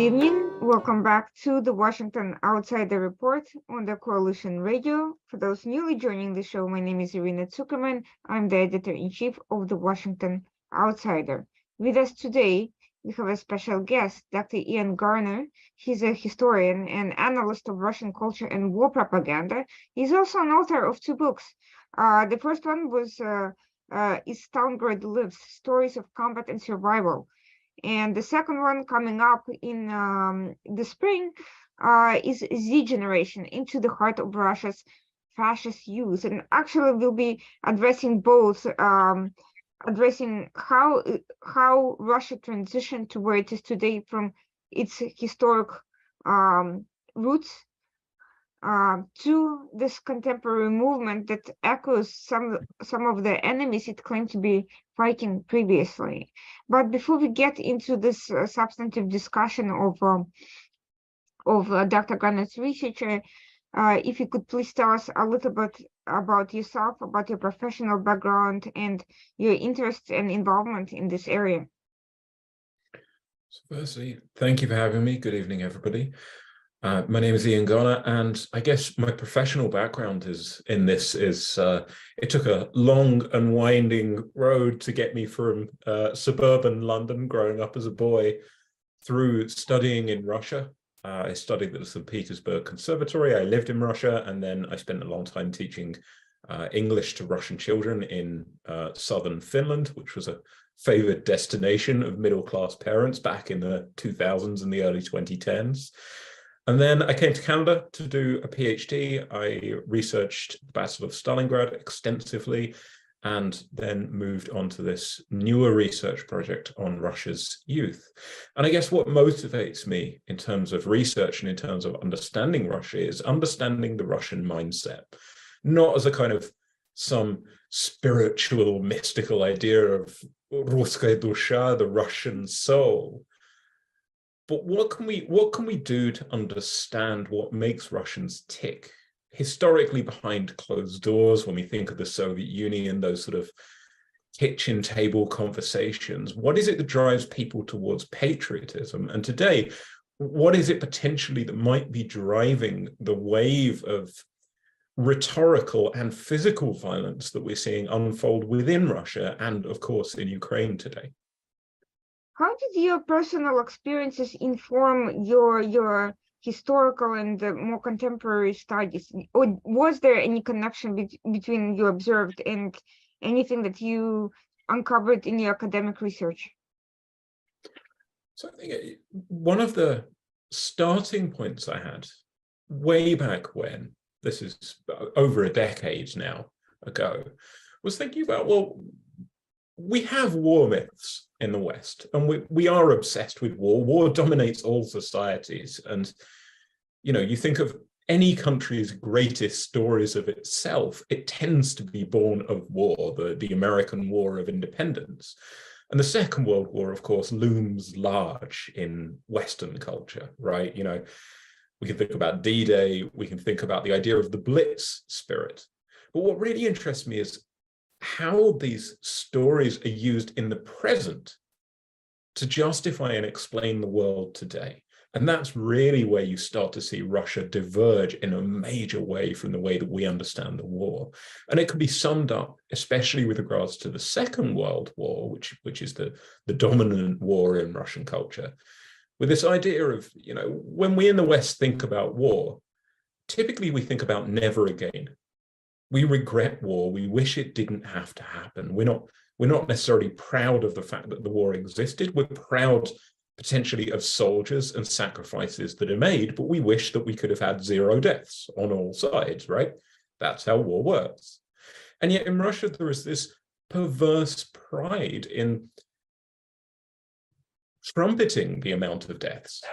evening. Welcome back to the Washington Outsider Report on the Coalition Radio. For those newly joining the show, my name is Irina Zuckerman. I'm the editor-in-chief of the Washington Outsider. With us today, we have a special guest, Dr. Ian Garner. He's a historian and analyst of Russian culture and war propaganda. He's also an author of two books. The first one was Is Stalingrad Lives? Stories of Combat and Survival. And the second one coming up in the spring is Z Generation, Into the Heart of Russia's Fascist Youth. And actually we'll be addressing both, addressing how Russia transitioned to where it is today from its historic roots to this contemporary movement that echoes some of the enemies it claimed to be fighting previously. But before we get into this substantive discussion of Dr. Garner's research, if you could please tell us a little bit about yourself, about your professional background and your interest and involvement in this area. So firstly, thank you for having me. Good evening, everybody. My name is Ian Garner, and I guess my professional background it took a long and winding road to get me from suburban London growing up as a boy through studying in Russia. I studied at the St. Petersburg Conservatory. I lived in Russia, and then I spent a long time teaching English to Russian children in southern Finland, which was a favored destination of middle-class parents back in the 2000s and the early 2010s. And then I came to Canada to do a PhD. I researched the Battle of Stalingrad extensively, and then moved on to this newer research project on Russia's youth. And I guess what motivates me in terms of research and in terms of understanding Russia is understanding the Russian mindset, not as a kind of some spiritual, mystical idea of Russkaya dusha, the Russian soul. But what can we do to understand what makes Russians tick? Historically, behind closed doors, when we think of the Soviet Union, those sort of kitchen table conversations, what is it that drives people towards patriotism? And today, what is it potentially that might be driving the wave of rhetorical and physical violence that we're seeing unfold within Russia and, of course, in Ukraine today? How did your personal experiences inform your historical and more contemporary studies? Or was there any connection between you observed and anything that you uncovered in your academic research? So I think one of the starting points I had way back when, this is over a decade now ago, was thinking about, well, we have war myths in the West, and we are obsessed with war. War dominates all societies. And, you know, you think of any country's greatest stories of itself, it tends to be born of war, the American War of Independence. And the Second World War, of course, looms large in Western culture, right? You know, we can think about D-Day, we can think about the idea of the Blitz spirit. But what really interests me is how these stories are used in the present to justify and explain the world today. And that's really where you start to see Russia diverge in a major way from the way that we understand the war. And it can be summed up, especially with regards to the Second World War, which is the dominant war in Russian culture, with this idea of, you know, when we in the West think about war, typically we think about never again. We regret war. We wish it didn't have to happen. We're not necessarily proud of the fact that the war existed. We're proud potentially of soldiers and sacrifices that are made, but we wish that we could have had zero deaths on all sides, right? That's how war works. And yet in Russia, there is this perverse pride in trumpeting the amount of deaths,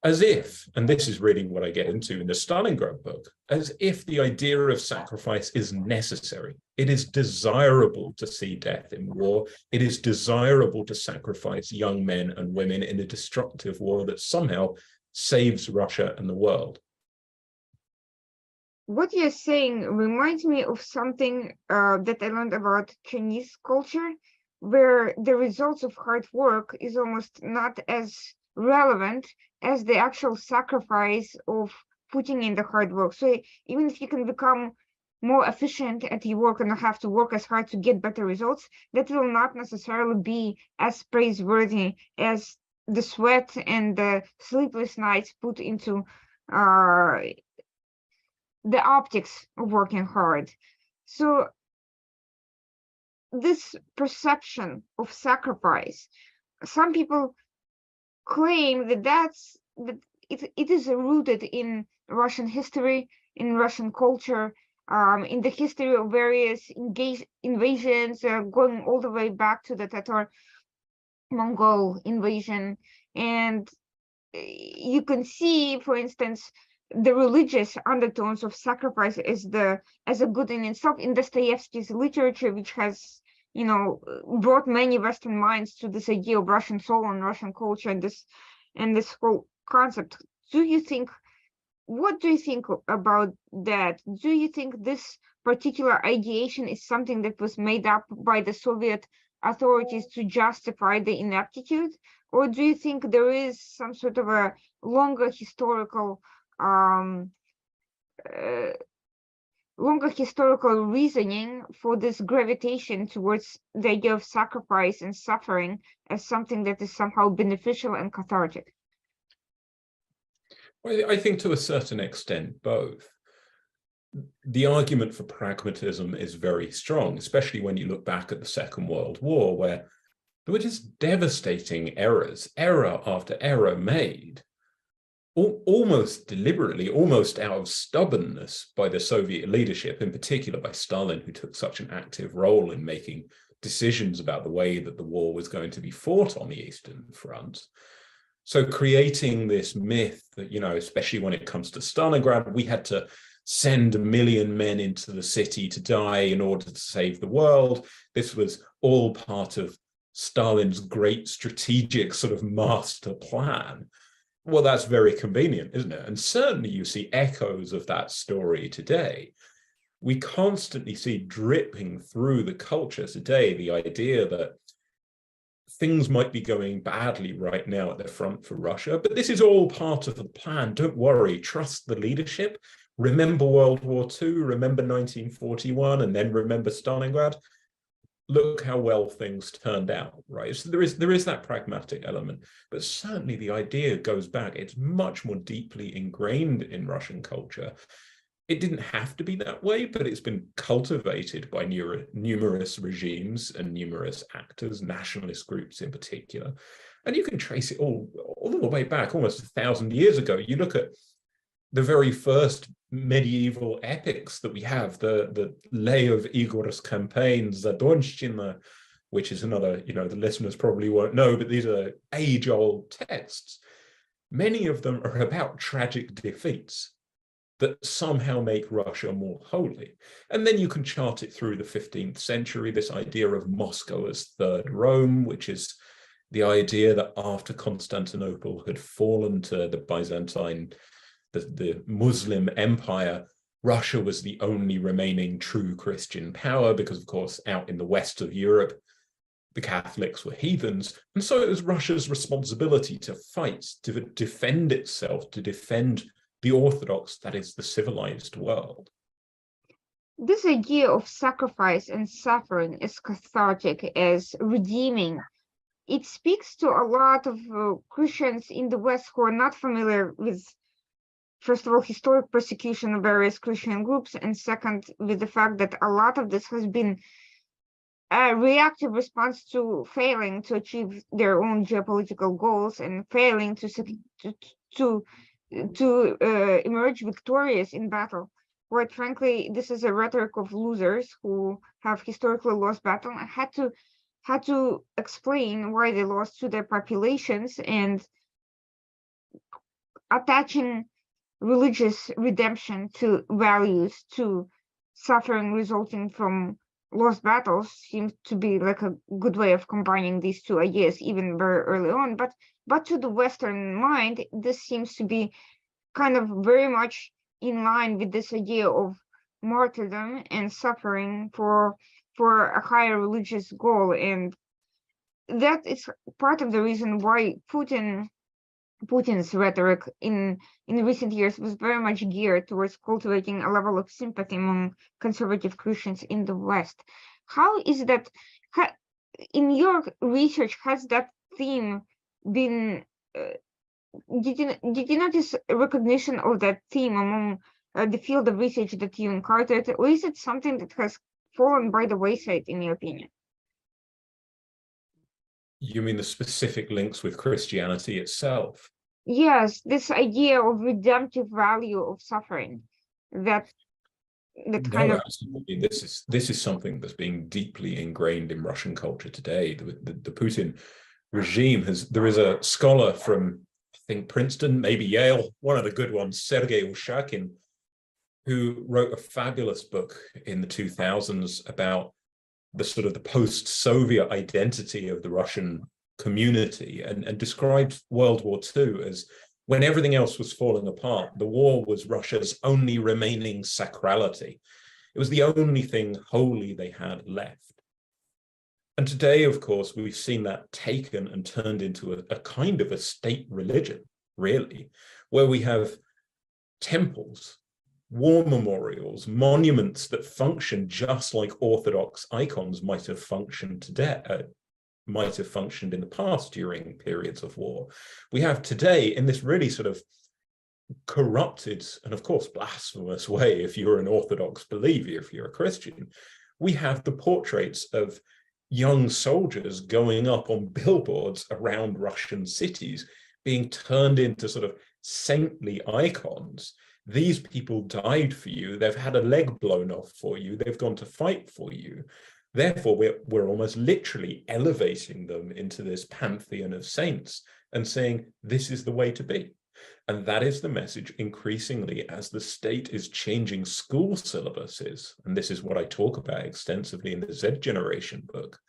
as if, and this is really what I get into in the Stalingrad book, as if the idea of sacrifice is necessary. It is desirable to see death in war. It is desirable to sacrifice young men and women in a destructive war that somehow saves Russia and the world. What you're saying reminds me of something that I learned about Chinese culture, where the results of hard work is almost not as relevant as the actual sacrifice of putting in the hard work. So even if you can become more efficient at your work and not have to work as hard to get better results, that will not necessarily be as praiseworthy as the sweat and the sleepless nights put into the optics of working hard. So this perception of sacrifice, some people claim that it is rooted in Russian history, in Russian culture, in the history of various invasions, going all the way back to the Tatar Mongol invasion. And you can see, for instance, the religious undertones of sacrifice as a good in itself in Dostoevsky's literature, which has brought many Western minds to this idea of Russian soul and Russian culture and this whole concept. What do you think about that? Do you think this particular ideation is something that was made up by the Soviet authorities to justify the ineptitude? Or do you think there is some sort of a longer historical reasoning for this gravitation towards the idea of sacrifice and suffering as something that is somehow beneficial and cathartic? Well, I think to a certain extent, both. The argument for pragmatism is very strong, especially when you look back at the Second World War, where there were just devastating errors, error after error made, almost deliberately, almost out of stubbornness by the Soviet leadership, in particular by Stalin, who took such an active role in making decisions about the way that the war was going to be fought on the Eastern Front. So creating this myth that, especially when it comes to Stalingrad, we had to send 1 million men into the city to die in order to save the world. This was all part of Stalin's great strategic sort of master plan. Well, that's very convenient, isn't it? And certainly you see echoes of that story today. We constantly see dripping through the culture today the idea that things might be going badly right now at the front for Russia, but this is all part of the plan. Don't worry, trust the leadership. Remember World War II, remember 1941, and then remember Stalingrad. Look how well things turned out, right? So there is that pragmatic element, but certainly the idea goes back. It's much more deeply ingrained in Russian culture. It didn't have to be that way, but it's been cultivated by numerous regimes and numerous actors, nationalist groups in particular. And you can trace it all the way back, almost 1,000 years ago. You look at the very first medieval epics that we have, the lay of Igor's campaigns, Zadonshchina, which is another, the listeners probably won't know, but these are age-old texts. Many of them are about tragic defeats that somehow make Russia more holy. And then you can chart it through the 15th century, this idea of Moscow as Third Rome, which is the idea that after Constantinople had fallen to the Byzantine, the Muslim empire, Russia was the only remaining true Christian power because, of course, out in the west of Europe, the Catholics were heathens. And so it was Russia's responsibility to fight, to defend itself, to defend the Orthodox, that is, the civilized world. This idea of sacrifice and suffering as cathartic, as redeeming, it speaks to a lot of Christians in the West who are not familiar with, first of all, historic persecution of various Christian groups, and second, with the fact that a lot of this has been a reactive response to failing to achieve their own geopolitical goals and failing to emerge victorious in battle. Quite frankly, this is a rhetoric of losers who have historically lost battle and had to explain why they lost to their populations, and attaching religious redemption to values, to suffering resulting from lost battles seems to be like a good way of combining these two ideas even very early on. But to the Western mind, this seems to be kind of very much in line with this idea of martyrdom and suffering for a higher religious goal. And that is part of the reason why Putin Putin's rhetoric in recent years was very much geared towards cultivating a level of sympathy among conservative Christians in the West. How is that, in your research, has that theme been, did you notice recognition of that theme among the field of research that you encountered, or is it something that has fallen by the wayside, in your opinion? You mean the specific links with Christianity itself? Yes, this idea of redemptive value of suffering, that kind No, of. absolutely. This is something that's being deeply ingrained in Russian culture today. The Putin regime there is a scholar from, I think, Princeton, maybe Yale, one of the good ones, Sergei Ushakin, who wrote a fabulous book in the 2000s about the sort of the post-Soviet identity of the Russian community, and described World War II as, when everything else was falling apart, the war was Russia's only remaining sacrality. It was the only thing holy they had left. And today, of course, we've seen that taken and turned into a kind of a state religion, really, where we have temples, war memorials, monuments that function just like Orthodox icons might have functioned today, might have functioned in the past during periods of war. We have today, in this really sort of corrupted and, of course, blasphemous way, if you're an Orthodox believer, if you're a Christian, we have the portraits of young soldiers going up on billboards around Russian cities, being turned into sort of saintly icons. These people died for you. They've had a leg blown off for you. They've gone to fight for you. Therefore, we're almost literally elevating them into this pantheon of saints and saying, this is the way to be. And that is the message increasingly as the state is changing school syllabuses. And this is what I talk about extensively in the Z Generation book.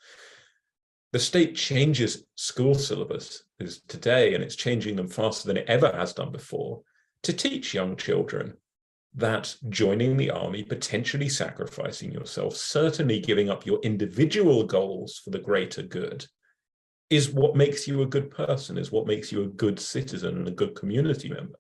The state changes school syllabuses today, and it's changing them faster than it ever has done before, to teach young children that joining the army, potentially sacrificing yourself, certainly giving up your individual goals for the greater good, is what makes you a good person, is what makes you a good citizen and a good community member.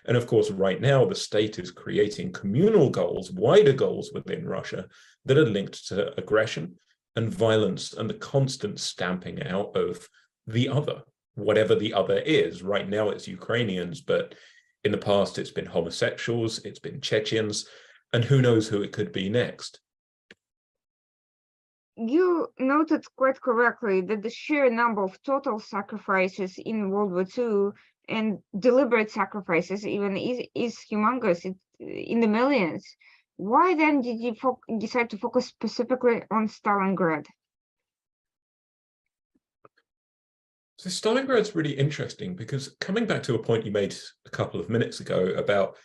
And of course, right now, the state is creating communal goals, wider goals within Russia that are linked to aggression and violence and the constant stamping out of the other, whatever the other is. Right now, it's Ukrainians, but in the past, it's been homosexuals, it's been Chechens, and who knows who it could be next. You noted quite correctly that the sheer number of total sacrifices in World War II and deliberate sacrifices even is humongous. It's in the millions. Why then did you decide to focus specifically on Stalingrad? So Stalingrad's really interesting because, coming back to a point you made a couple of minutes ago about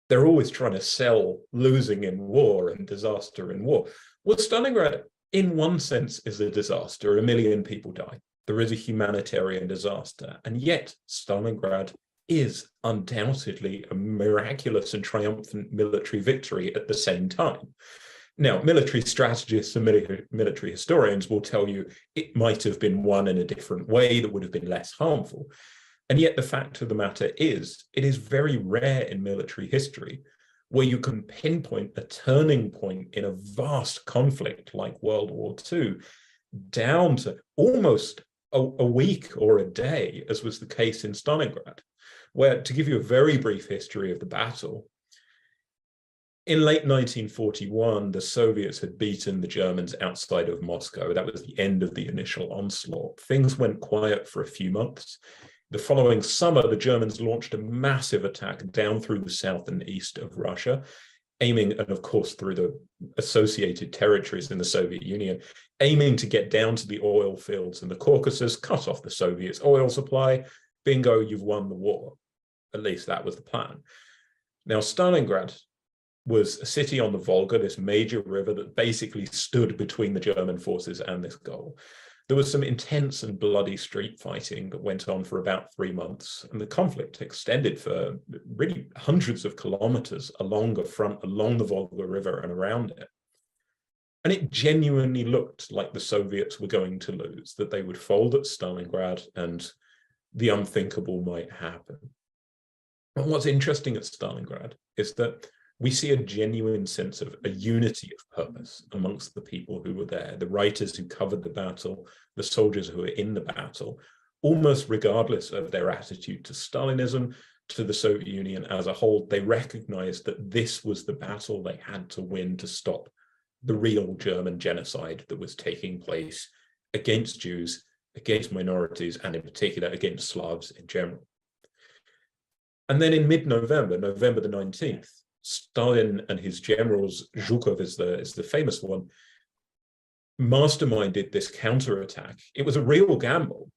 they're always trying to sell losing in war and disaster in war. Well, Stalingrad, in one sense, is a disaster. 1 million people die. There is a humanitarian disaster. And yet Stalingrad is undoubtedly a miraculous and triumphant military victory at the same time. Now, military strategists and military historians will tell you it might have been won in a different way that would have been less harmful. And yet the fact of the matter is, it is very rare in military history where you can pinpoint a turning point in a vast conflict like World War II down to almost a week or a day, as was the case in Stalingrad, where, to give you a very brief history of the battle, in late 1941, the Soviets had beaten the Germans outside of Moscow. That was the end of the initial onslaught. Things went quiet for a few months. The following summer, the Germans launched a massive attack down through the south and east of Russia, aiming, and of course through the associated territories in the Soviet Union, aiming to get down to the oil fields in the Caucasus, cut off the Soviets' oil supply. Bingo, you've won the war. At least that was the plan. Now, Stalingrad was a city on the Volga, this major river that basically stood between the German forces and this goal. There was some intense and bloody street fighting that went on for about 3 months, and the conflict extended for really hundreds of kilometers along the front, along the Volga River and around it. And it genuinely looked like the Soviets were going to lose, that they would fold at Stalingrad and the unthinkable might happen. And what's interesting at Stalingrad is that we see a genuine sense of a unity of purpose amongst the people who were there, the writers who covered the battle, the soldiers who were in the battle, almost regardless of their attitude to Stalinism, to the Soviet Union as a whole. They recognized that this was the battle they had to win to stop the real German genocide that was taking place against Jews, against minorities, and in particular against Slavs in general. And then in mid-November, November the 19th, Stalin and his generals, Zhukov is the famous one, masterminded this counterattack. It was a real gamble.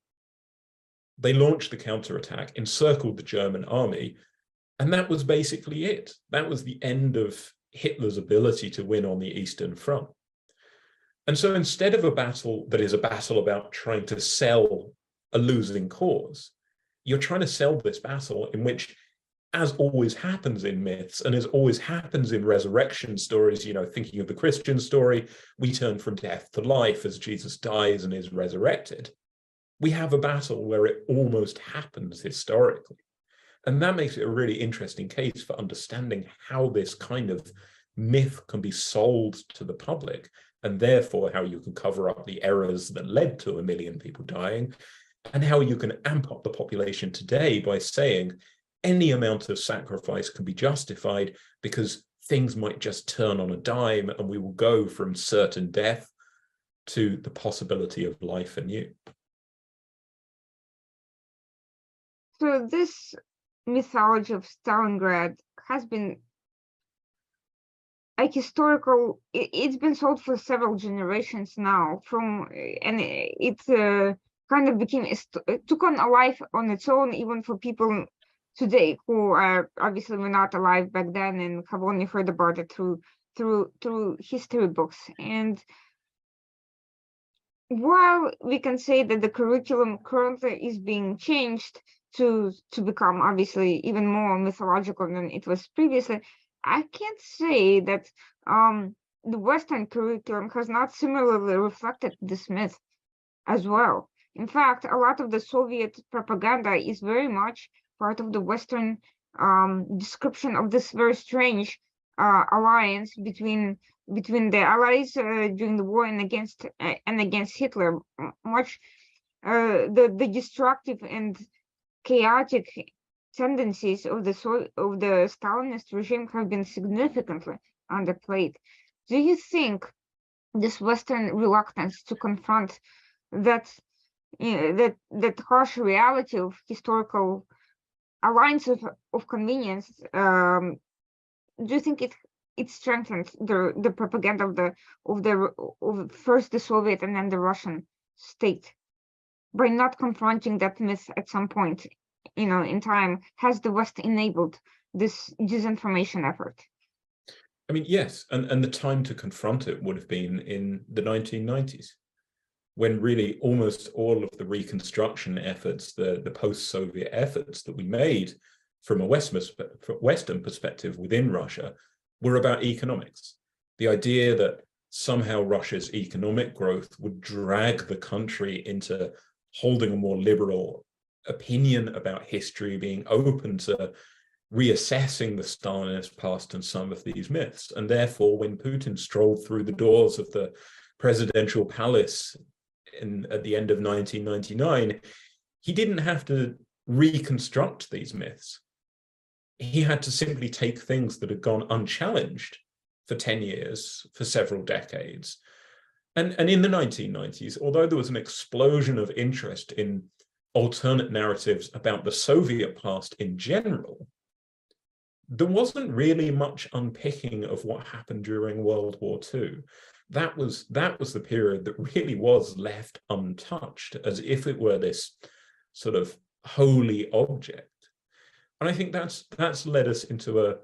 They launched the counterattack, encircled the German army, and that was basically it. That was the end of Hitler's ability to win on the Eastern Front. And so instead of a battle that is a battle about trying to sell a losing cause, you're trying to sell this battle in which, as always happens in myths and as always happens in resurrection stories, thinking of the Christian story, we turn from death to life as Jesus dies and is resurrected. We have a battle where it almost happens historically. And that makes it a really interesting case for understanding how this kind of myth can be sold to the public, and therefore how you can cover up the errors that led to 1 million people dying, and how you can amp up the population today by saying any amount of sacrifice can be justified because things might just turn on a dime and we will go from certain death to the possibility of life anew. So this mythology of Stalingrad has been like historical. It's been sold for several generations now. And it kind of took on a life on its own, even for people today who are obviously were not alive back then and have only heard about it through history books. And while we can say that the curriculum currently is being changed to become obviously even more mythological than it was previously, I can't say that the Western curriculum has not similarly reflected this myth as well. In fact, a lot of the Soviet propaganda is very much part of the Western description of this very strange alliance between the Allies during the war and against Hitler. Much the destructive and chaotic tendencies of the Stalinist regime have been significantly underplayed. Do you think this Western reluctance to confront that harsh reality of historical alliance of convenience, do you think it strengthens the propaganda of first the Soviet and then the Russian state by not confronting that myth at some point in time? Has the West enabled this disinformation effort? I mean, yes, and the time to confront it would have been in the 1990s, when really almost all of the reconstruction efforts, the post-Soviet efforts that we made from a Western perspective within Russia were about economics. The idea that somehow Russia's economic growth would drag the country into holding a more liberal opinion about history, being open to reassessing the Stalinist past and some of these myths. And therefore, when Putin strolled through the doors of the presidential palace at the end of 1999, he didn't have to reconstruct these myths. He had to simply take things that had gone unchallenged for 10 years, for several decades. And in the 1990s, although there was an explosion of interest in alternate narratives about the Soviet past in general, there wasn't really much unpicking of what happened during World War II. That was the period that really was left untouched, as if it were this sort of holy object. And I think that's led us into a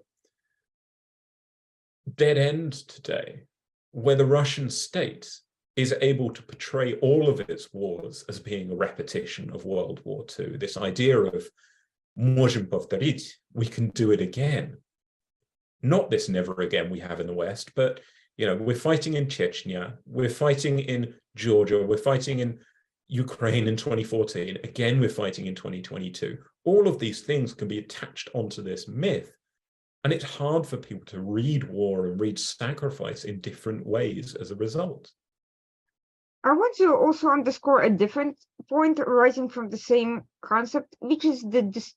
dead end today, where the Russian state is able to portray all of its wars as being a repetition of World War II. This idea of "можем повторить," we can do it again. Not this never again we have in the West, but we're fighting in Chechnya, we're fighting in Georgia, we're fighting in Ukraine in 2014, again we're fighting in 2022. All of these things can be attached onto this myth, and it's hard for people to read war and read sacrifice in different ways as a result. I want to also underscore a different point arising from the same concept, which is this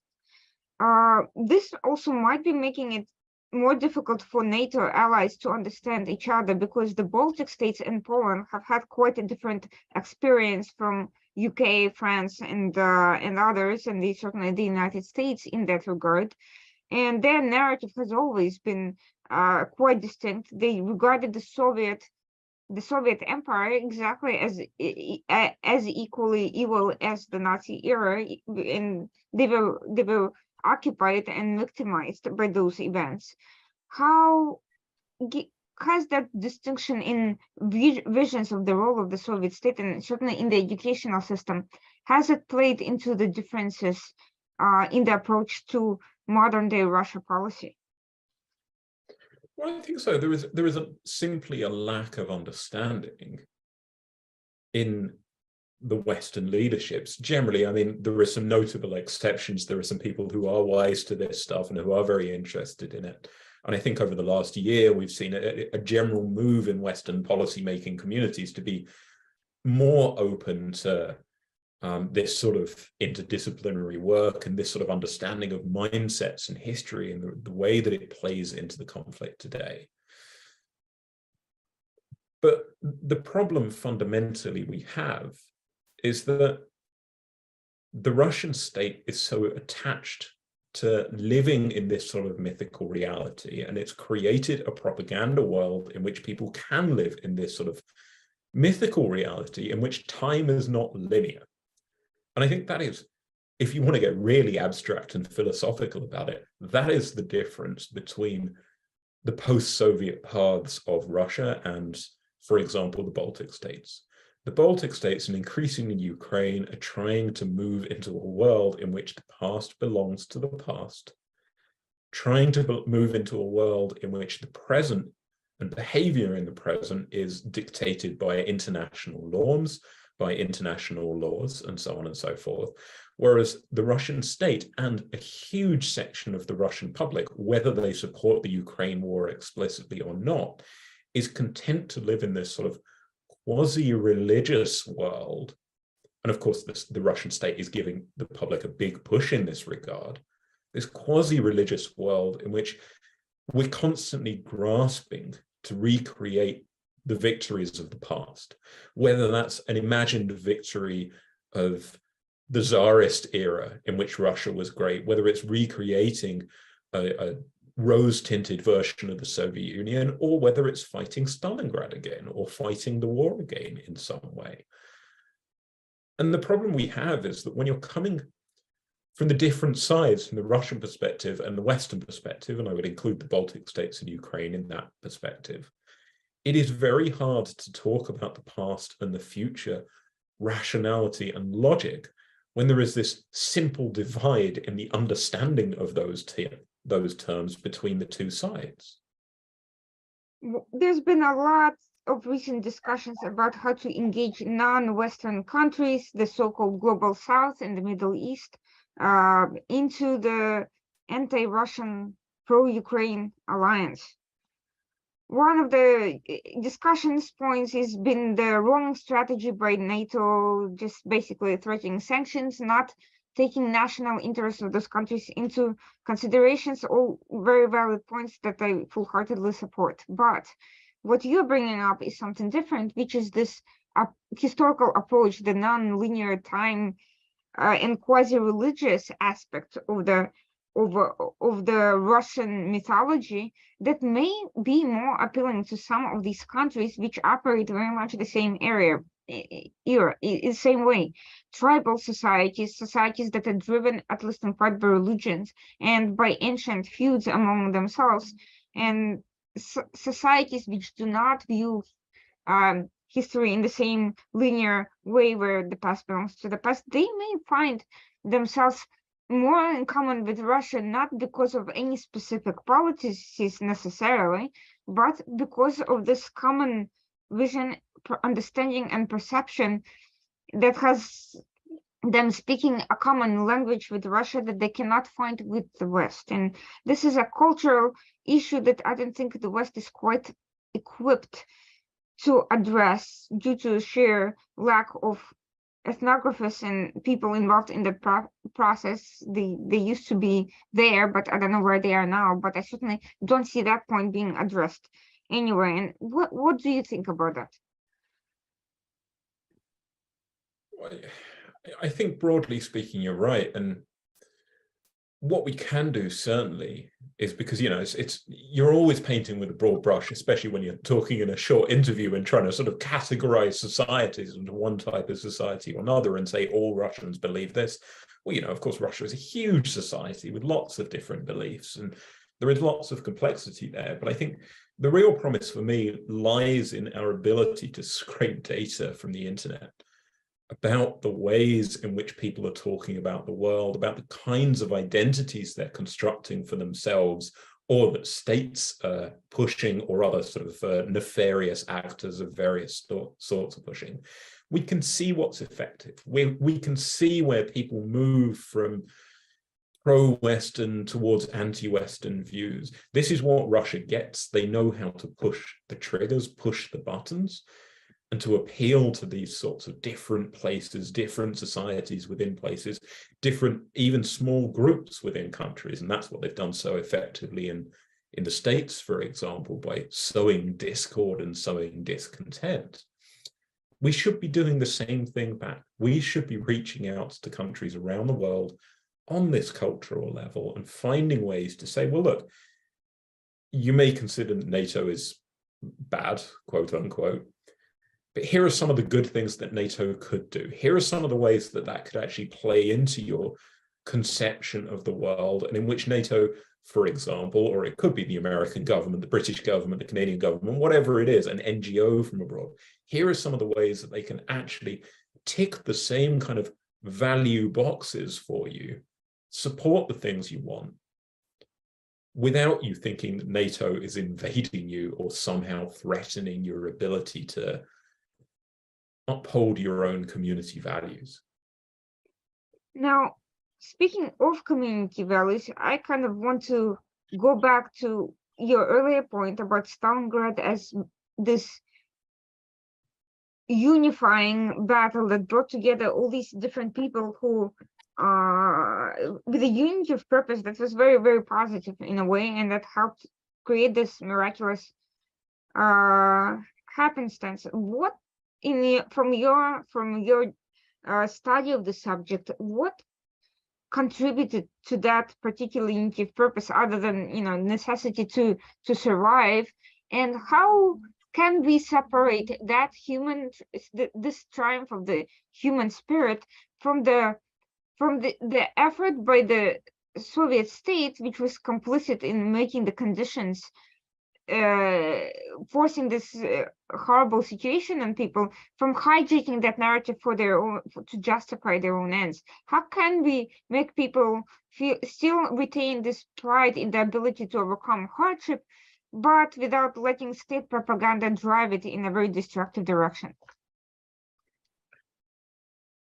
also might be making it more difficult for NATO allies to understand each other, because the Baltic states and Poland have had quite a different experience from UK, France, and others, and certainly the United States in that regard. And their narrative has always been quite distinct. They regarded the Soviet Empire exactly as equally evil as the Nazi era, and they were occupied and victimized by those events. How has that distinction in visions of the role of the Soviet state, and certainly in the educational system, has it played into the differences in the approach to modern day Russia policy? Well, I think so. There is simply a lack of understanding in the Western leaderships. Generally, I mean, there are some notable exceptions. There are some people who are wise to this stuff and who are very interested in it. And I think over the last year, we've seen a general move in Western policymaking communities to be more open to this sort of interdisciplinary work and this sort of understanding of mindsets and history and the way that it plays into the conflict today. But the problem fundamentally we have is that the Russian state is so attached to living in this sort of mythical reality, and it's created a propaganda world in which people can live in this sort of mythical reality in which time is not linear. And I think that is, if you want to get really abstract and philosophical about it, that is the difference between the post-Soviet paths of Russia and, for example, the Baltic states. The Baltic states, and increasingly Ukraine, are trying to move into a world in which the past belongs to the past, trying to move into a world in which the present and behavior in the present is dictated by international norms, by international laws, and so on and so forth. Whereas the Russian state and a huge section of the Russian public, whether they support the Ukraine war explicitly or not, is content to live in this sort of quasi-religious world. And of course, the Russian state is giving the public a big push in this regard. This quasi-religious world in which we're constantly grasping to recreate the victories of the past, whether that's an imagined victory of the Tsarist era in which Russia was great, whether it's recreating a rose-tinted version of the Soviet Union, or whether it's fighting Stalingrad again, or fighting the war again in some way. And the problem we have is that when you're coming from the different sides, from the Russian perspective and the Western perspective, and I would include the Baltic states and Ukraine in that perspective, it is very hard to talk about the past and the future, rationality and logic, when there is this simple divide in the understanding of those terms between the two sides. There's been a lot of recent discussions about how to engage non-Western countries, the so-called Global South and the Middle East, into the anti-Russian pro-Ukraine alliance. One of the discussions points has been the wrong strategy by NATO, just basically threatening sanctions, not taking national interests of those countries into considerations, all very valid points that I full-heartedly support. But what you're bringing up is something different, which is this historical approach, the non-linear time and quasi-religious aspect of the Russian mythology that may be more appealing to some of these countries which operate very much the same era, the same way. Tribal societies that are driven at least in part by religions and by ancient feuds among themselves, and societies which do not view history in the same linear way where the past belongs to the past, they may find themselves more in common with Russia, not because of any specific policies necessarily, but because of this common vision, understanding, and perception that has them speaking a common language with Russia that they cannot find with the West. And this is a cultural issue that I don't think the West is quite equipped to address due to sheer lack of ethnographers and people involved in the process. They used to be there, but I don't know where they are now. But I certainly don't see that point being addressed anywhere. And what do you think about that? I think broadly speaking, you're right. And what we can do certainly is, because, you know, it's you're always painting with a broad brush, especially when you're talking in a short interview and trying to sort of categorize societies into one type of society or another and say all Russians believe this. Well, you know, of course, Russia is a huge society with lots of different beliefs, and there is lots of complexity there. But I think the real promise for me lies in our ability to scrape data from the internet about the ways in which people are talking about the world, about the kinds of identities they're constructing for themselves, or that states are pushing, or other sort of nefarious actors of various sorts of pushing. We can see what's effective. We can see where people move from pro-Western towards anti-Western views. This is what Russia gets. They know how to push the triggers, push the buttons, and to appeal to these sorts of different places, different societies within places, different, even small groups within countries. And that's what they've done so effectively in the States, for example, by sowing discord and sowing discontent. We should be doing the same thing back. We should be reaching out to countries around the world on this cultural level and finding ways to say, well, look, you may consider that NATO is bad, quote unquote, but here are some of the good things that NATO could do. Here are some of the ways that that could actually play into your conception of the world, and in which NATO, for example, or it could be the American government, the British government, the Canadian government, whatever it is, an NGO from abroad. Here are some of the ways that they can actually tick the same kind of value boxes for you, support the things you want, without you thinking that NATO is invading you or somehow threatening your ability to uphold your own community values. Now, speaking of community values, I kind of want to go back to your earlier point about Stalingrad as this unifying battle that brought together all these different people who with a unity of purpose that was very, very positive in a way, and that helped create this miraculous happenstance. What from your study of the subject, what contributed to that particular unity of purpose, other than, you know, necessity to survive, and how can we separate that this triumph of the human spirit from the effort by the Soviet state, which was complicit in making the conditions, forcing this horrible situation on people, from hijacking that narrative for their own, to justify their own ends? How can we make people still retain this pride in the ability to overcome hardship, but without letting state propaganda drive it in a very destructive direction?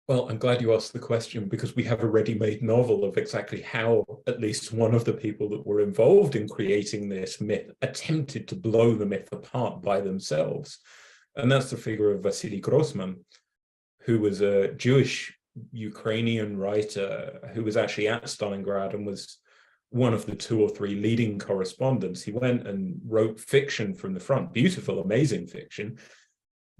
Well, I'm glad you asked the question, because we have a ready-made novel of exactly how at least one of the people that were involved in creating this myth attempted to blow the myth apart by themselves. And that's the figure of Vasily Grossman, who was a Jewish Ukrainian writer who was actually at Stalingrad and was one of the 2 or 3 leading correspondents. He went and wrote fiction from the front, beautiful, amazing fiction,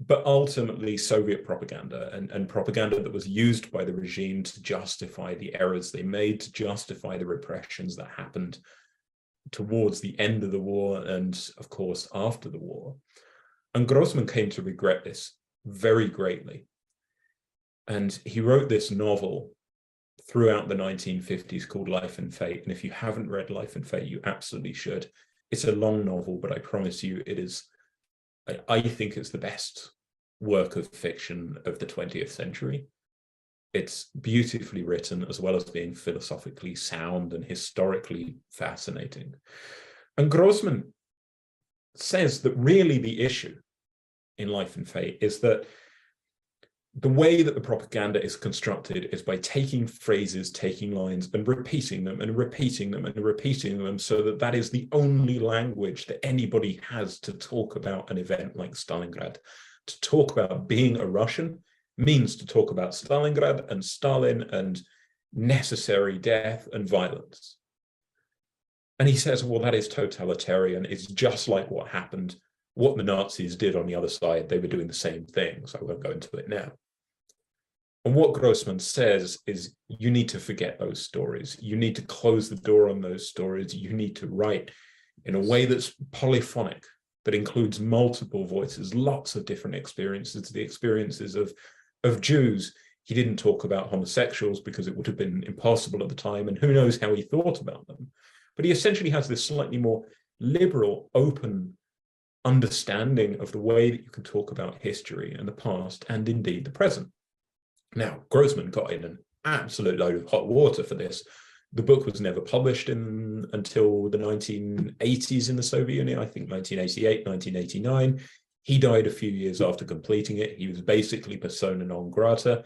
but ultimately Soviet propaganda, and propaganda that was used by the regime to justify the errors they made, to justify the repressions that happened towards the end of the war and, of course, after the war. And Grossman came to regret this very greatly. And he wrote this novel throughout the 1950s called Life and Fate. And if you haven't read Life and Fate, you absolutely should. It's a long novel, but I promise you it is, I think it's the best work of fiction of the 20th century. It's beautifully written, as well as being philosophically sound and historically fascinating. And Grossman says that really the issue in Life and Fate is that the way that the propaganda is constructed is by taking phrases, taking lines, and repeating them and repeating them and repeating them, so that that is the only language that anybody has to talk about an event like Stalingrad. To talk about being a Russian means to talk about Stalingrad and Stalin and necessary death and violence. And he says, well, that is totalitarian. It's just like what happened, what the Nazis did on the other side. They were doing the same thing, so I won't go into it now. And what Grossman says is, you need to forget those stories. You need to close the door on those stories. You need to write in a way that's polyphonic, that includes multiple voices, lots of different experiences, the experiences of Jews. He didn't talk about homosexuals because it would have been impossible at the time, and who knows how he thought about them. But he essentially has this slightly more liberal, open understanding of the way that you can talk about history and the past, and indeed the present. Now, Grossman got in an absolute load of hot water for this. The book was never published until the 1980s in the Soviet Union, I think 1988, 1989. He died a few years after completing it. He was basically persona non grata.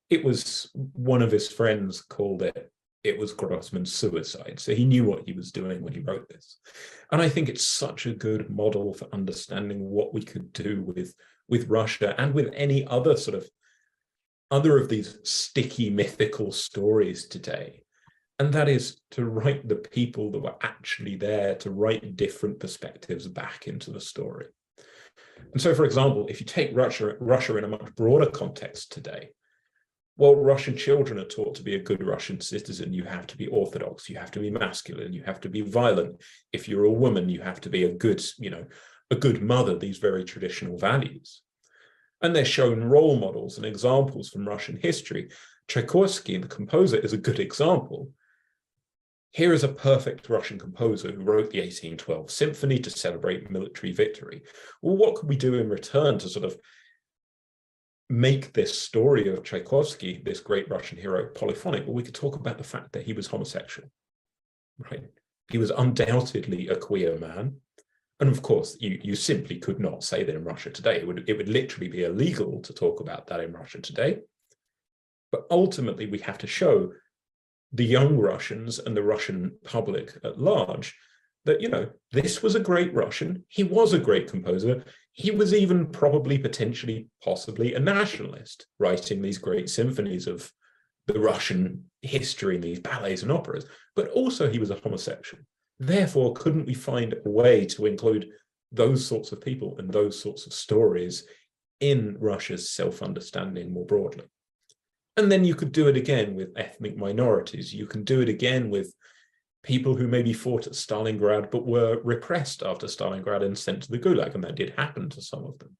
It was, one of his friends called it was Grossman's suicide. So he knew what he was doing when he wrote this. And I think it's such a good model for understanding what we could do with Russia and with any other sort of other of these sticky mythical stories today. And that is to write the people that were actually there, to write different perspectives back into the story. And so, for example, if you take Russia in a much broader context today, well, Russian children are taught to be a good Russian citizen. You have to be orthodox, you have to be masculine, you have to be violent. If you're a woman, you have to be a good mother, these very traditional values. And they're shown role models and examples from Russian history. Tchaikovsky, the composer, is a good example. Here is a perfect Russian composer who wrote the 1812 symphony to celebrate military victory. Well, what could we do in return to sort of make this story of Tchaikovsky, this great Russian hero, polyphonic? Well, we could talk about the fact that he was homosexual, right? He was undoubtedly a queer man. And of course, you simply could not say that in Russia today. It would literally be illegal to talk about that in Russia today. But ultimately, we have to show the young Russians and the Russian public at large that, this was a great Russian. He was a great composer. He was even probably, potentially, possibly a nationalist, writing these great symphonies of the Russian history, these ballets and operas. But also he was a homosexual. Therefore, couldn't we find a way to include those sorts of people and those sorts of stories in Russia's self-understanding more broadly? And then you could do it again with ethnic minorities. You can do it again with people who maybe fought at Stalingrad but were repressed after Stalingrad and sent to the Gulag, and that did happen to some of them.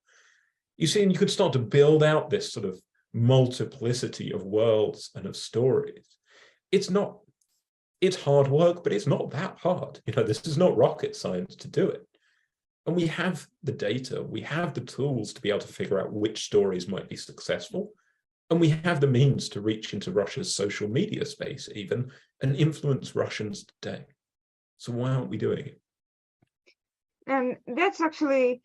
You see, and you could start to build out this sort of multiplicity of worlds and of stories. It's hard work, but it's not that hard. This is not rocket science to do it. And we have the data, we have the tools to be able to figure out which stories might be successful. And we have the means to reach into Russia's social media space even and influence Russians today. So why aren't we doing it? And that's actually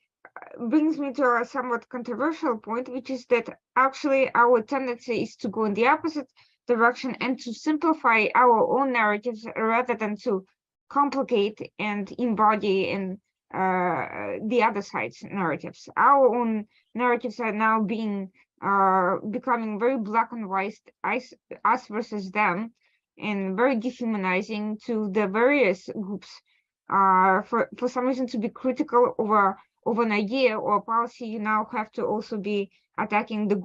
brings me to a somewhat controversial point, which is that actually our tendency is to go in the opposite direction and to simplify our own narratives rather than to complicate and embody in the other side's narratives. Our own narratives are now becoming very black and white, us versus them, and very dehumanizing to the various groups. For some reason, to be critical of an idea or policy, you now have to also be attacking the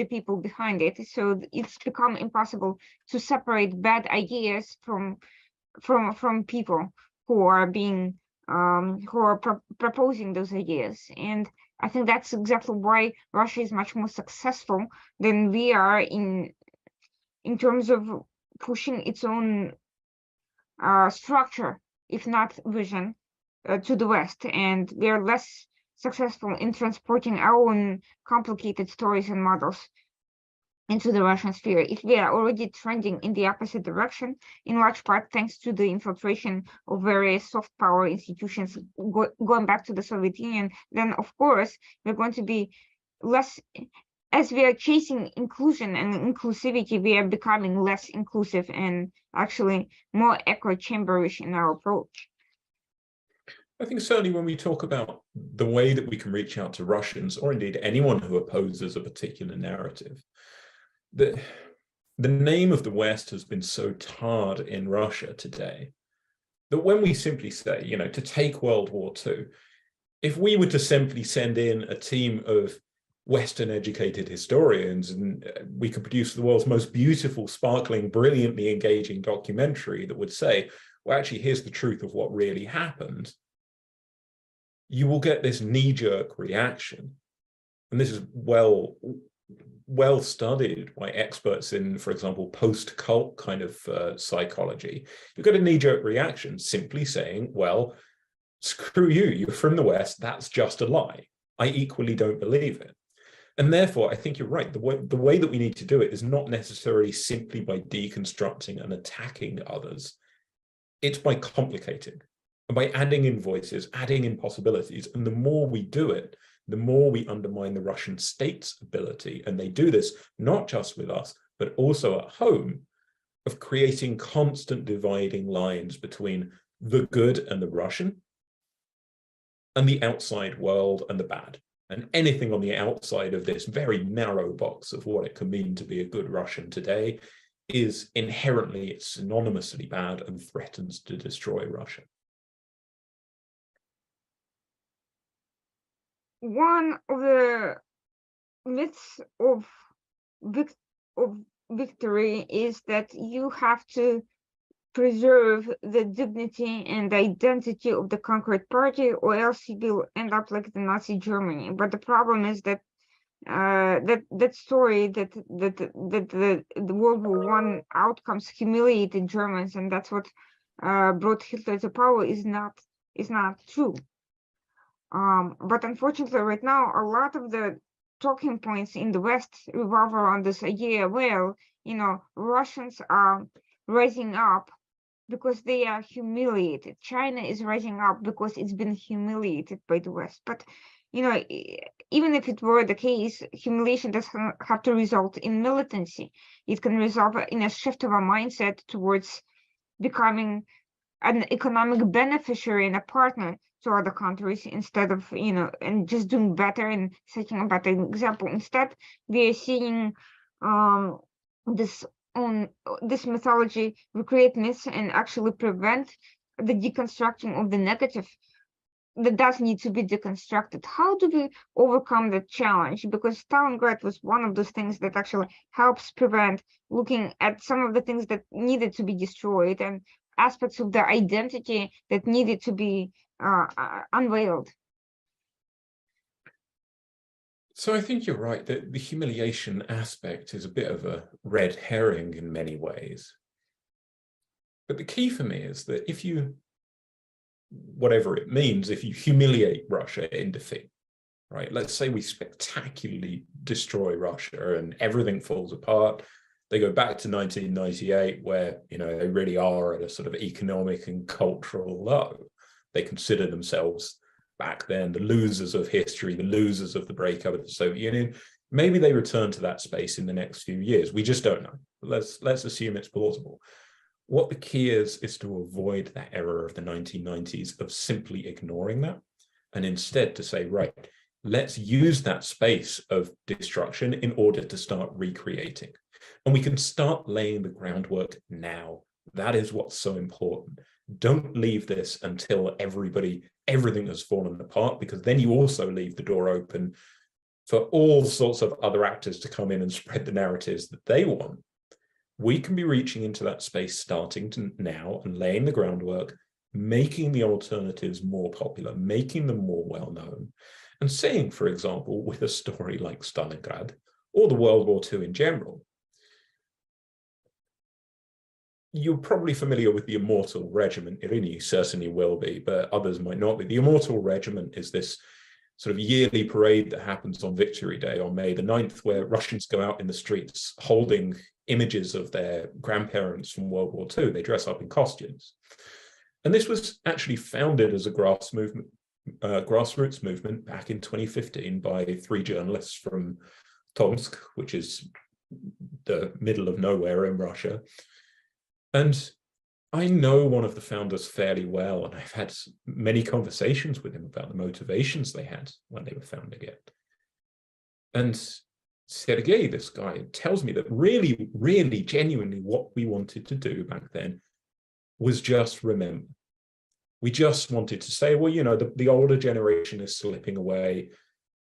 people behind it. So it's become impossible to separate bad ideas from people who are proposing those ideas. And I think that's exactly why Russia is much more successful than we are in terms of pushing its own structure, if not vision, to the West, and we are less successful in transporting our own complicated stories and models into the Russian sphere. If we are already trending in the opposite direction, in large part thanks to the infiltration of various soft power institutions going back to the Soviet Union, then of course we're going to be less, as we are chasing inclusion and inclusivity, we are becoming less inclusive and actually more echo chamberish in our approach. I think certainly when we talk about the way that we can reach out to Russians, or indeed anyone who opposes a particular narrative, the name of the West has been so tarred in Russia today that when we simply say, you know, to take World War II, if we were to simply send in a team of Western educated historians and we could produce the world's most beautiful, sparkling, brilliantly engaging documentary that would say, well, actually, here's the truth of what really happened, you will get this knee-jerk reaction. And this is well studied by experts in, for example, post-cult kind of psychology. You get a knee-jerk reaction simply saying, well, screw you, you're from the West, that's just a lie. I equally don't believe it. And therefore, I think you're right. The way that we need to do it is not necessarily simply by deconstructing and attacking others. It's by complicating and by adding in voices, adding in possibilities. And the more we do it, the more we undermine the Russian state's ability. And they do this not just with us, but also at home, of creating constant dividing lines between the good and the Russian, and the outside world and the bad. And anything on the outside of this very narrow box of what it can mean to be a good Russian today is inherently synonymously bad and threatens to destroy Russia. One of the myths of victory is that you have to preserve the dignity and identity of the conquered party, or else you will end up like the Nazi Germany. But the problem is that that story that the World War I outcomes humiliated Germans, and that's what brought Hitler to power, is not true. But unfortunately, right now, a lot of the talking points in the West revolve around this idea. Well, you know, Russians are rising up because they are humiliated. China is rising up because it's been humiliated by the West. But, you know, even if it were the case, humiliation doesn't have to result in militancy. It can result in a shift of a mindset towards becoming an economic beneficiary and a partner to other countries, instead of, you know, and just doing better and setting a better example. Instead, we are seeing this mythology recreate myths and actually prevent the deconstructing of the negative that does need to be deconstructed. How do we overcome that challenge? Because Stalingrad was one of those things that actually helps prevent looking at some of the things that needed to be destroyed and aspects of their identity that needed to be unveiled. So I think you're right that the humiliation aspect is a bit of a red herring in many ways. But the key for me is that if you, whatever it means, if you humiliate Russia in defeat, right? Let's say we spectacularly destroy Russia and everything falls apart. They go back to 1998, where, you know, they really are at a sort of economic and cultural low. They consider themselves back then the losers of history, the losers of the breakup of the Soviet Union. Maybe they return to that space in the next few years. We just don't know. Let's assume it's plausible. What the key is to avoid that error of the 1990s of simply ignoring that, and instead to say, right, let's use that space of destruction in order to start recreating. And we can start laying the groundwork now. That is what's so important. Don't leave this until everything has fallen apart, because then you also leave the door open for all sorts of other actors to come in and spread the narratives that they want. We can be reaching into that space starting now and laying the groundwork, making the alternatives more popular, making them more well-known, and saying, for example, with a story like Stalingrad or the World War II in general, you're probably familiar with the Immortal Regiment. Irina, you certainly will be, but others might not be. The Immortal Regiment is this sort of yearly parade that happens on Victory Day on May the 9th, where Russians go out in the streets holding images of their grandparents from World War II. They dress up in costumes. And this was actually founded as a grassroots grassroots movement back in 2015 by 3 journalists from Tomsk, which is the middle of nowhere in Russia. And I know one of the founders fairly well, and I've had many conversations with him about the motivations they had when they were founding it. And Sergei, this guy, tells me that really, really genuinely what we wanted to do back then was just remember. We just wanted to say, well, you know, the older generation is slipping away.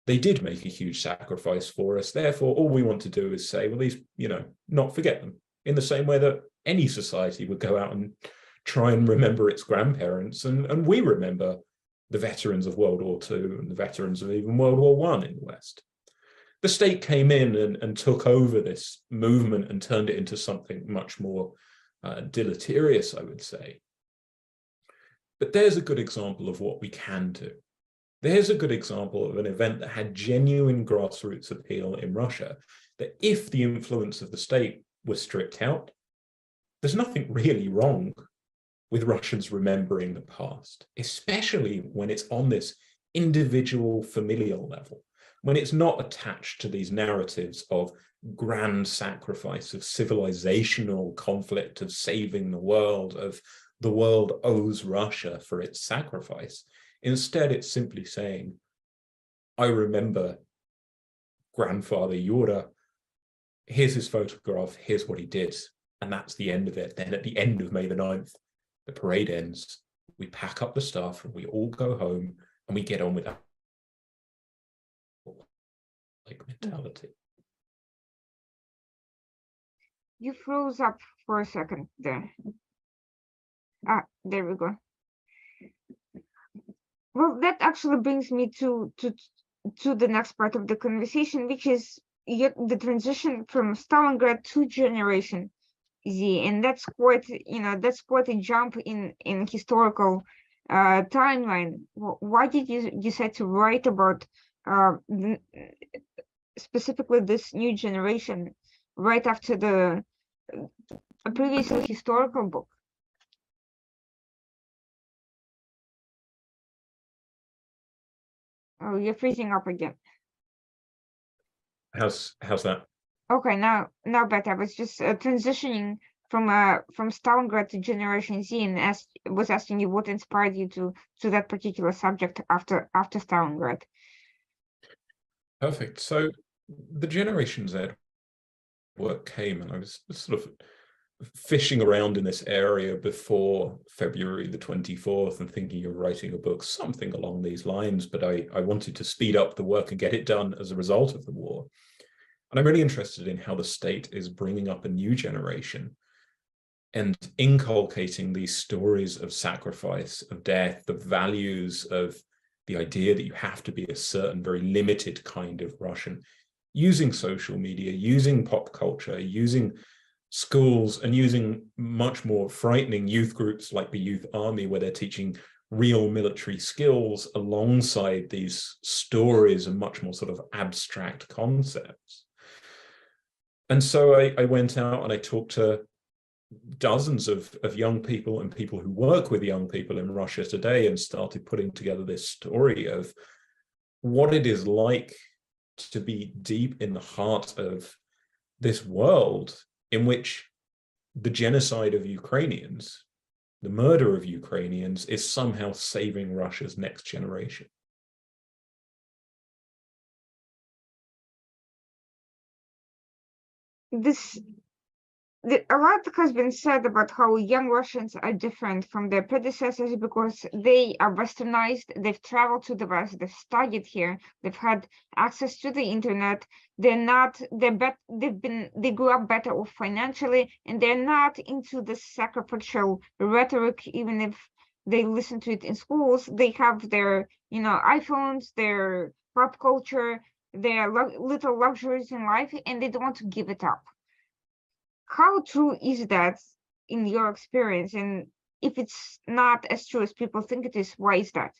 They did make a huge sacrifice for us. Therefore, all we want to do is say, well, these, you know, not forget them, in the same way that any society would go out and try and remember its grandparents. And we remember the veterans of World War II and the veterans of even World War I in the West. The state came in and took over this movement and turned it into something much more deleterious, I would say. But there's a good example of what we can do. There's a good example of an event that had genuine grassroots appeal in Russia, that if the influence of the state was stripped out, there's nothing really wrong with Russians remembering the past, especially when it's on this individual familial level, when it's not attached to these narratives of grand sacrifice, of civilizational conflict, of saving the world, of the world owes Russia for its sacrifice. Instead, it's simply saying, I remember grandfather Yura, here's his photograph, here's what he did. And that's the end of it. Then at the end of May the 9th, the parade ends, we pack up the stuff and we all go home and we get on with that mentality. You froze up for a second there. There we go. Well, that actually brings me to the next part of the conversation, which is the transition from Stalingrad to Generation Z, and that's quite, you know, that's quite a jump in historical timeline. Why did you decide to write about specifically this new generation right after the previously historical book? Oh, you're freezing up again. How's that? Okay, now better. I was just transitioning from Stalingrad to Generation Z, and was asking you what inspired you to that particular subject after Stalingrad. Perfect. So the Generation Z work came, and I was sort of fishing around in this area before February the 24th and thinking of writing a book, something along these lines, but I wanted to speed up the work and get it done as a result of the war. And I'm really interested in how the state is bringing up a new generation and inculcating these stories of sacrifice, of death, the values of the idea that you have to be a certain very limited kind of Russian, using social media, using pop culture, using schools, and using much more frightening youth groups like the Youth Army, where they're teaching real military skills alongside these stories and much more sort of abstract concepts. And so I went out and I talked to dozens of young people and people who work with young people in Russia today, and started putting together this story of what it is like to be deep in the heart of this world in which the genocide of Ukrainians, the murder of Ukrainians, is somehow saving Russia's next generation. A lot has been said about how young Russians are different from their predecessors because they are westernized, they've traveled to the West, they've studied here, they've had access to the internet, they grew up better off financially, and they're not into the sacrificial rhetoric. Even if they listen to it in schools, they have their, you know, iPhones, their pop culture, their little luxuries in life, and they don't want to give it up. How true is that in your experience? And if it's not as true as people think it is, why is that?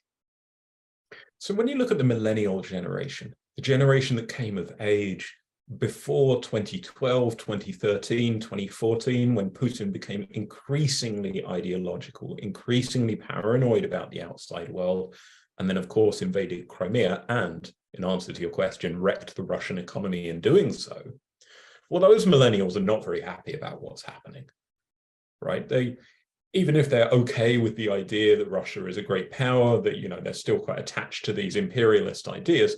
So when you look at the millennial generation, the generation that came of age before 2012, 2013, 2014, when Putin became increasingly ideological, increasingly paranoid about the outside world, and then, of course, invaded Crimea and, in answer to your question, wrecked the Russian economy in doing so, well, those millennials are not very happy about what's happening, right? Even if they're okay with the idea that Russia is a great power, that, they're still quite attached to these imperialist ideas,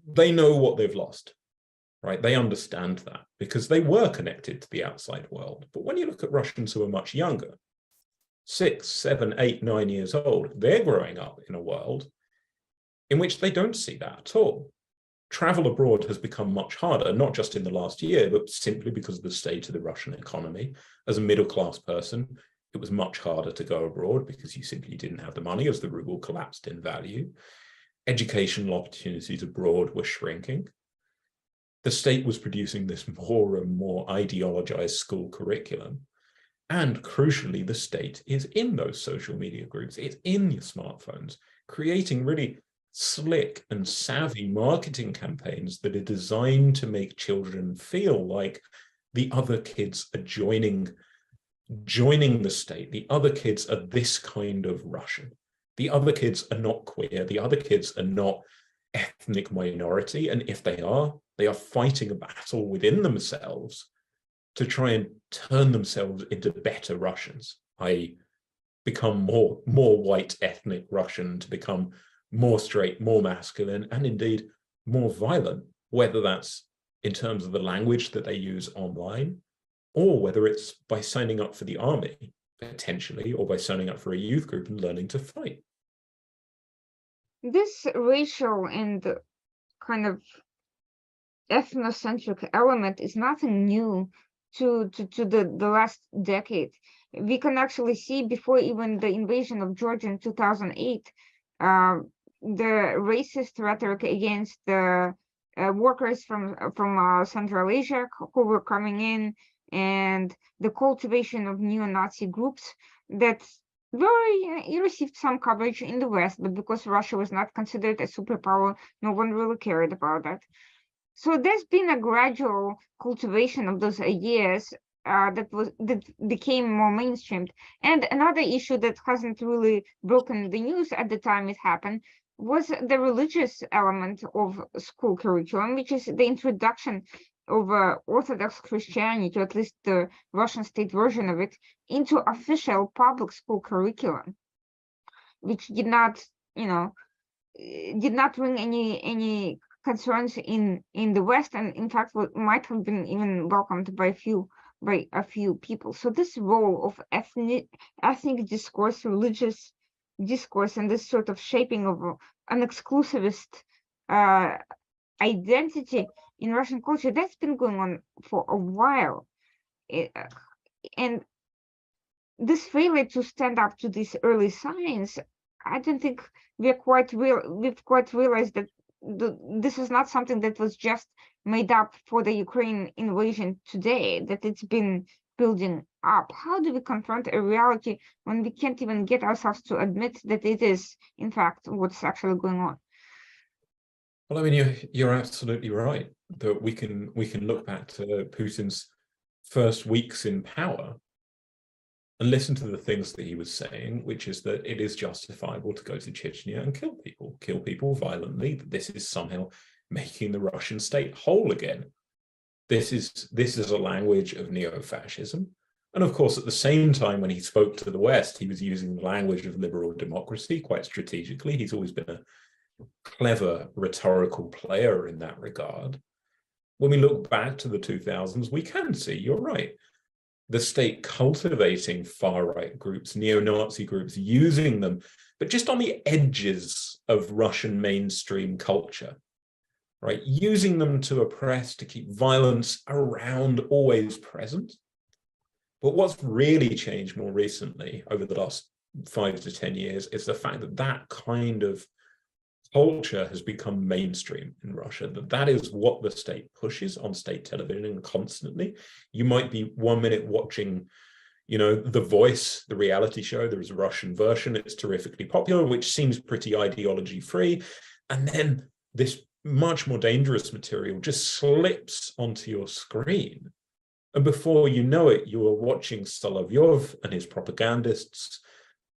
they know what they've lost, right? They understand that because they were connected to the outside world. But when you look at Russians who are much younger, 6, 7, 8, 9 years old, they're growing up in a world in which they don't see that at all. Travel abroad has become much harder, not just in the last year, but simply because of the state of the Russian economy. As a middle-class person, it was much harder to go abroad because you simply didn't have the money as the ruble collapsed in value. Educational opportunities abroad were shrinking. The state was producing this more and more ideologized school curriculum. And crucially, the state is in those social media groups. It's in your smartphones, creating really slick and savvy marketing campaigns that are designed to make children feel like the other kids are joining the state. The other kids are this kind of Russian. The other kids are not queer. The other kids are not ethnic minority. And if they are fighting a battle within themselves to try and turn themselves into better Russians, i.e. become more white ethnic Russian, to become more straight, more masculine, and indeed more violent, whether that's in terms of the language that they use online, or whether it's by signing up for the army, potentially, or by signing up for a youth group and learning to fight. This racial and kind of ethnocentric element is nothing new to the last decade. We can actually see before even the invasion of Georgia in 2008, the racist rhetoric against the workers from Central Asia who were coming in, and the cultivation of neo-Nazi groups that received some coverage in the West, but because Russia was not considered a superpower, no one really cared about that. So there's been a gradual cultivation of those ideas that became more mainstreamed. And another issue that hasn't really broken the news at the time it happened was the religious element of school curriculum, which is the introduction of Orthodox Christianity, or at least the Russian state version of it, into official public school curriculum, which did not bring any concerns in the West, and in fact might have been even welcomed by a few people. So this role of ethnic discourse, religious discourse, and this sort of shaping of an exclusivist identity in Russian culture, that's been going on for a while. And this failure to stand up to these early signs, I don't think we've quite realized that this is not something that was just made up for the Ukraine invasion today, that it's been building up. How do we confront a reality when we can't even get ourselves to admit that it is, in fact, what's actually going on? Well, I mean, you're absolutely right that we can look back to Putin's first weeks in power and listen to the things that he was saying, which is that it is justifiable to go to Chechnya and kill people violently, that this is somehow making the Russian state whole again. This is a language of neo-fascism. And of course, at the same time, when he spoke to the West, he was using the language of liberal democracy quite strategically. He's always been a clever rhetorical player in that regard. When we look back to the 2000s, we can see, you're right, the state cultivating far-right groups, neo-Nazi groups, using them, but just on the edges of Russian mainstream culture, right? Using them to oppress, to keep violence around, always present. But what's really changed more recently over the last 5 to 10 years is the fact that that kind of culture has become mainstream in Russia, that is what the state pushes on state television constantly. You might be 1 minute watching, The Voice, the reality show. There's a Russian version. It's terrifically popular, which seems pretty ideology free. And then this much more dangerous material just slips onto your screen. And before you know it, you are watching Solovyov and his propagandists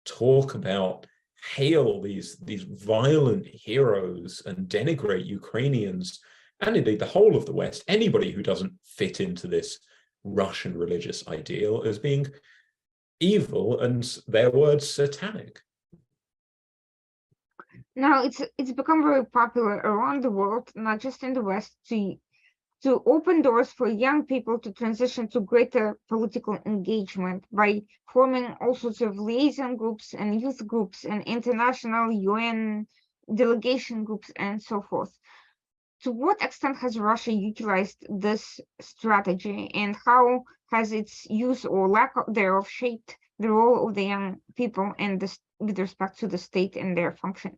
talk about hail these violent heroes and denigrate Ukrainians and indeed the whole of the West, anybody who doesn't fit into this Russian religious ideal, as being evil and, their words, satanic. Now it's become very popular around the world, not just in the West, to open doors for young people to transition to greater political engagement by forming all sorts of liaison groups and youth groups and international UN delegation groups and so forth. To what extent has Russia utilized this strategy, and how has its use or lack thereof shaped the role of the young people and with respect to the state and their function?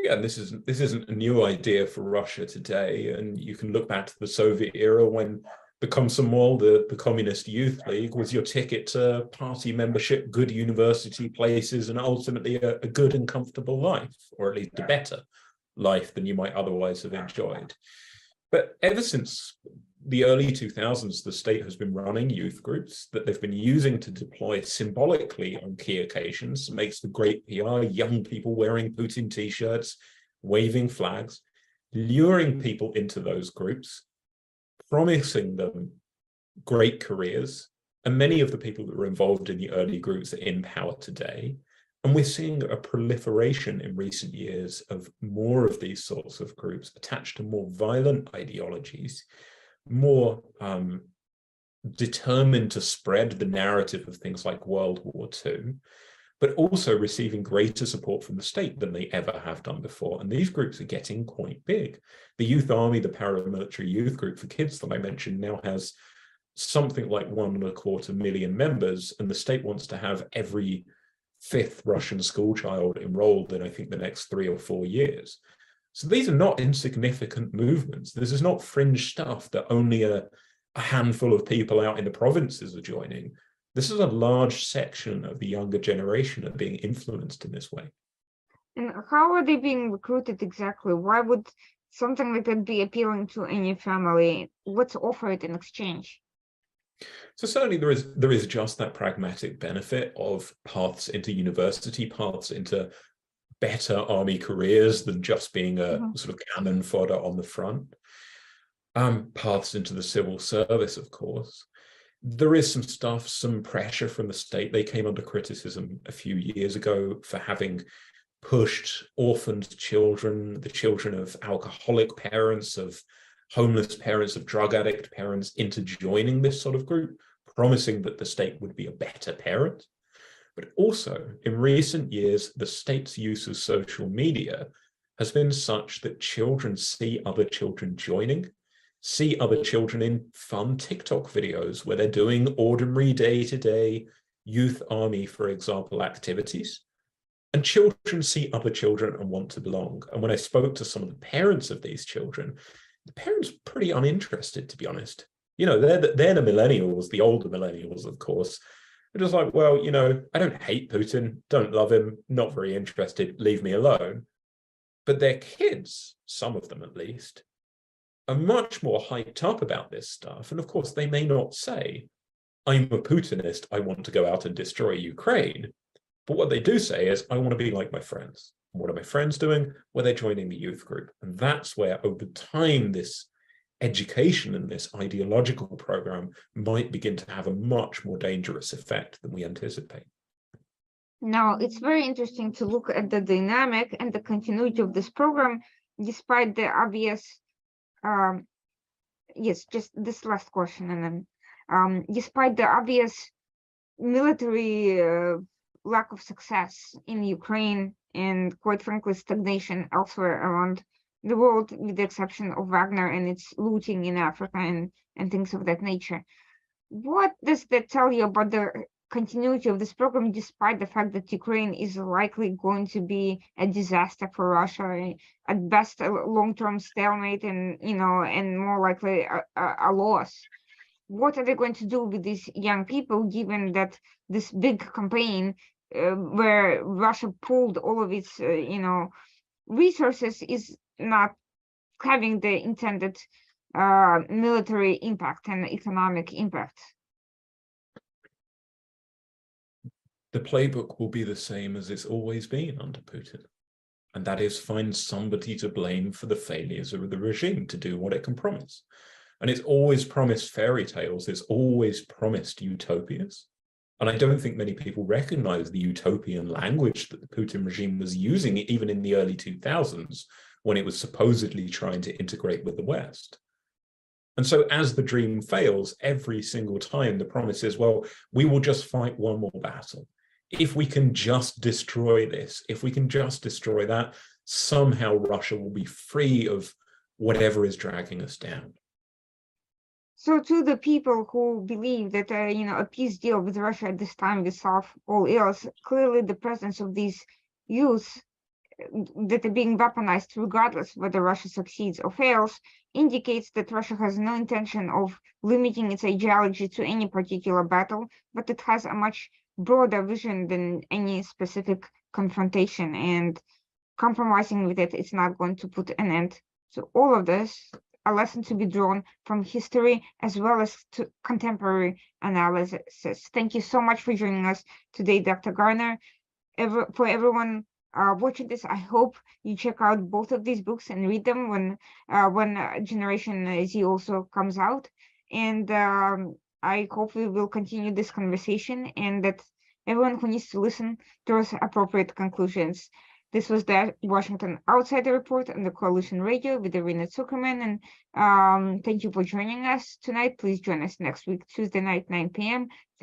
Again, this isn't a new idea for Russia today, and you can look back to the Soviet era when the Komsomol, the Communist Youth League, was your ticket to party membership, good university places, and ultimately a good and comfortable life, or at least a better life than you might otherwise have enjoyed. But ever since the early 2000s, the state has been running youth groups that they've been using to deploy symbolically on key occasions, makes the great PR, young people wearing Putin t-shirts, waving flags, luring people into those groups, promising them great careers. And many of the people that were involved in the early groups are in power today. And we're seeing a proliferation in recent years of more of these sorts of groups attached to more violent ideologies, more determined to spread the narrative of things like World War II, but also receiving greater support from the state than they ever have done before. And these groups are getting quite big. The Youth Army, the paramilitary youth group for kids that I mentioned, now has something like 1.25 million members, and the state wants to have every fifth Russian school child enrolled in, I think, the next 3 or 4 years. So these are not insignificant movements. This is not fringe stuff that only a handful of people out in the provinces are joining. This is a large section of the younger generation are being influenced in this way. And how are they being recruited exactly? Why would something like that be appealing to any family? What's offered in exchange? So certainly there is just that pragmatic benefit of paths into university, paths into better army careers than just being a sort of cannon fodder on the front. Paths into the civil service, of course. There is some pressure from the state. They came under criticism a few years ago for having pushed orphaned children, the children of alcoholic parents, of homeless parents, of drug addict parents, into joining this sort of group, promising that the state would be a better parent. But also, in recent years, the state's use of social media has been such that children see other children joining, see other children in fun TikTok videos where they're doing ordinary day-to-day youth army, for example, activities. And children see other children and want to belong. And when I spoke to some of the parents of these children, the parents are pretty uninterested, to be honest. You know, they're the millennials, the older millennials, of course. They're just like, well, you know, I don't hate Putin, don't love him, not very interested, leave me alone. But their kids, some of them at least, are much more hyped up about this stuff. And of course, they may not say, I'm a Putinist, I want to go out and destroy Ukraine. But what they do say is, I want to be like my friends. What are my friends doing? Well, they're joining the youth group. And that's where, over time, this education and this ideological program might begin to have a much more dangerous effect than we anticipate. Now, it's very interesting to look at the dynamic and the continuity of this program, despite the obvious, yes, just this last question, and then despite the obvious military lack of success in Ukraine and, quite frankly, stagnation elsewhere around the world, with the exception of Wagner and its looting in Africa and things of that nature. What does that tell you about the continuity of this program, despite the fact that Ukraine is likely going to be a disaster for Russia, at best a long-term stalemate, and and more likely a loss? What are they going to do with these young people, given that this big campaign where Russia pulled all of its resources is not having the intended military impact and economic impact? the playbook will be the same as it's always been under Putin. And that is find somebody to blame for the failures of the regime to do what it can promise. And it's always promised fairy tales. It's always promised utopias. And I don't think many people recognize the utopian language that the Putin regime was using even in the early 2000s when it was supposedly trying to integrate with the West. And so as the dream fails, every single time the promise is, well, we will just fight one more battle. If we can just destroy this, if we can just destroy that, somehow Russia will be free of whatever is dragging us down. So to the people who believe that a peace deal with Russia at this time will solve all ills, clearly the presence of these youths that are being weaponized, regardless whether Russia succeeds or fails, indicates that Russia has no intention of limiting its ideology to any particular battle, but it has a much broader vision than any specific confrontation, and compromising with it is not going to put an end to all of this. A lesson to be drawn from history as well as to contemporary analysis. Thank you so much for joining us today, Dr. Garner. For everyone watching this, I hope you check out both of these books and read them when Generation Z also comes out. And I hope we will continue this conversation and that everyone who needs to listen draws appropriate conclusions. This was the Washington Outsider Report on the Coalition Radio with Irina Zuckerman. And thank you for joining us tonight. Please join us next week, Tuesday night, 9 p.m.